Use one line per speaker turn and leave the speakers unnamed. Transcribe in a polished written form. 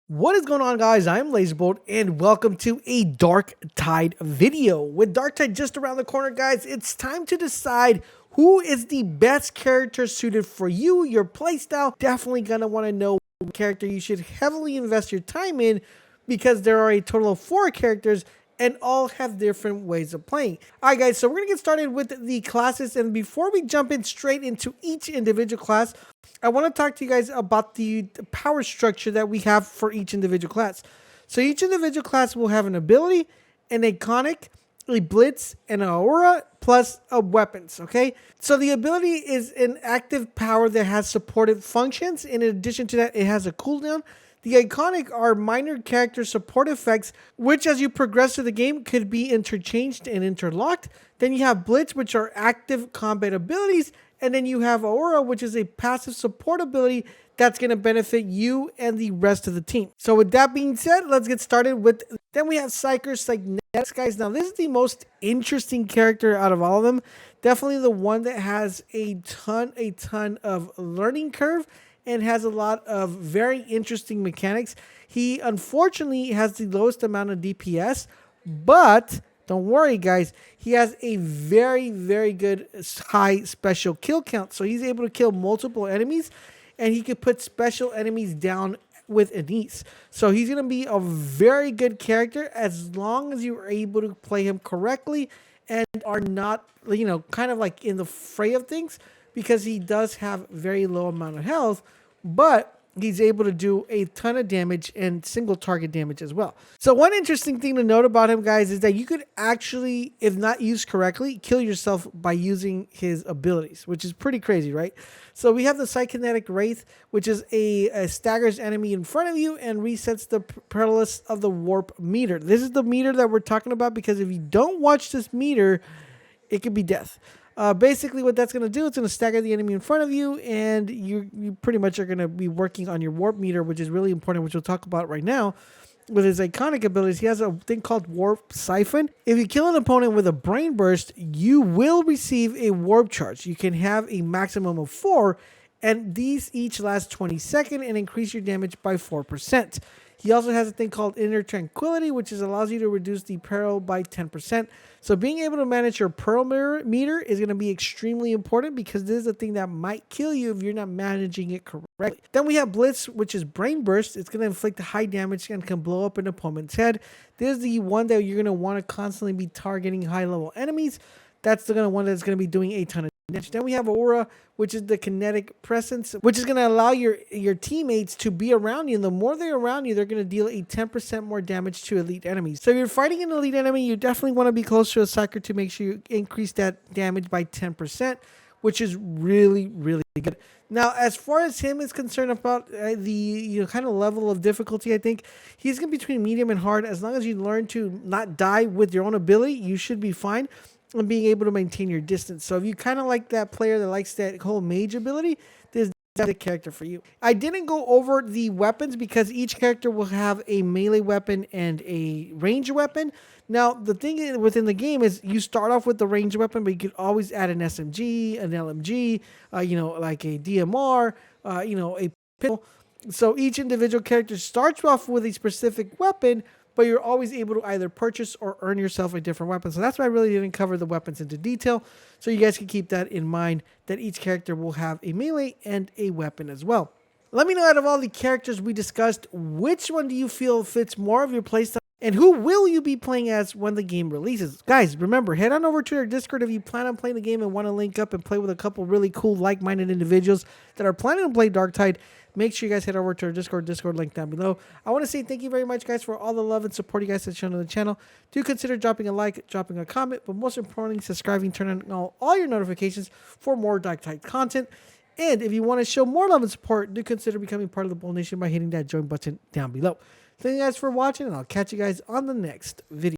What is going on, guys? I'm Laserbolt and welcome to a Darktide video. With Darktide just around the corner, guys, it's time to decide who is the best character suited for you, your playstyle. Definitely gonna want to know what character you should heavily invest your time in, because there are a total of 4 characters and all have different ways of playing. Alright guys, so we're gonna get started with the classes, and before we jump in straight into each individual class, I want to talk to you guys about the power structure that we have for each individual class. So each individual class will have an ability, an iconic, a blitz, and an aura, plus a weapons, okay? So the ability is an active power that has supported functions. In addition to that, it has a cooldown. The iconic are minor character support effects, which as you progress through the game could be interchanged and interlocked. Then you have blitz, which are active combat abilities. And then you have Aura, which is a passive support ability that's going to benefit you and the rest of the team. So with that being said, let's get started with, then we have Psyker Psykinetic, guys. Now this is the most interesting character out of all of them. Definitely the one that has a ton of learning curve and has a lot of very interesting mechanics. He unfortunately has the lowest amount of DPS, but don't worry, guys. He has a very good high special kill count. So he's able to kill multiple enemies, and he could put special enemies down with ease. So he's going to be a very good character as long as you're able to play him correctly and are not, kind of like in the fray of things, because he does have very low amount of health, but he's able to do a ton of damage and single target damage as well. So one interesting thing to note about him, guys, is that you could actually, if not used correctly, kill yourself by using his abilities, which is pretty crazy, right? So we have the Psychinetic Wraith, which is a staggers enemy in front of you and resets the perilous of the warp meter. This is the meter that we're talking about, because if you don't watch this meter, it could be death. Basically what that's going to do, it's going to stagger the enemy in front of you, and you pretty much are going to be working on your warp meter, which is really important, which we'll talk about right now. With his iconic abilities, he has a thing called Warp Siphon. If you kill an opponent with a brain burst, you will receive a warp charge. You can have a maximum of 4, and these each last 20 seconds and increase your damage by 4%. He also has a thing called Inner Tranquility, which allows you to reduce the peril by 10%. So being able to manage your peril meter is going to be extremely important, because this is the thing that might kill you if you're not managing it correctly. Then we have Blitz, which is Brain Burst. It's going to inflict high damage and can blow up an opponent's head. This is the one that you're going to want to constantly be targeting high-level enemies. That's the one that's going to be doing a ton of damage. Then we have Aura, which is the kinetic presence, which is going to allow your teammates to be around you. And the more they're around you, they're going to deal a 10% more damage to elite enemies. So if you're fighting an elite enemy, you definitely want to be close to a Psyker to make sure you increase that damage by 10%, which is really good. Now, as far as him is concerned about the kind of level of difficulty, I think he's going to be between medium and hard. As long as you learn to not die with your own ability, you should be fine, and being able to maintain your distance. So if you kind of like that player that likes that whole mage ability, this is the character for you. I didn't go over the weapons because each character will have a melee weapon and a ranged weapon. Now, the thing within the game is you start off with the ranged weapon, but you can always add an SMG, an LMG, like a DMR, a pistol. So each individual character starts off with a specific weapon, but you're always able to either purchase or earn yourself a different weapon. So that's why I really didn't cover the weapons into detail. So you guys can keep that in mind, that each character will have a melee and a weapon as well. Let me know, out of all the characters we discussed, which one do you feel fits more of your playstyle, and who will you be playing as when the game releases? Guys, remember, head on over to our Discord if you plan on playing the game and want to link up and play with a couple really cool, like-minded individuals that are planning to play Darktide. Make sure you guys head over to our Discord link down below. I want to say thank you very much, guys, for all the love and support you guys have shown on the channel. Do consider dropping a like, dropping a comment, but most importantly, subscribing, turn on all your notifications for more Darktide content. And if you want to show more love and support, do consider becoming part of the Bull Nation by hitting that join button down below. Thank you guys for watching, and I'll catch you guys on the next video.